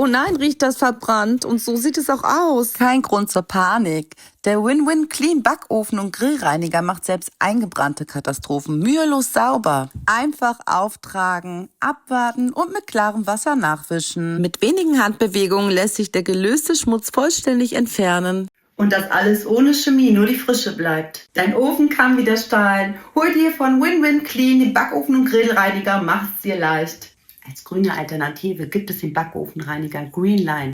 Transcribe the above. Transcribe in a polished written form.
Oh nein, riecht das verbrannt. Und so sieht es auch aus. Kein Grund zur Panik. Der Win-Win Clean Backofen- und Grillreiniger macht selbst eingebrannte Katastrophen mühelos sauber. Einfach auftragen, abwarten und mit klarem Wasser nachwischen. Mit wenigen Handbewegungen lässt sich der gelöste Schmutz vollständig entfernen. Und das alles ohne Chemie, nur die Frische bleibt. Dein Ofen kann wieder strahlen. Hol dir von Win-Win Clean den Backofen- und Grillreiniger, macht's dir leicht. Als grüne Alternative gibt es den Backofenreiniger Greenline.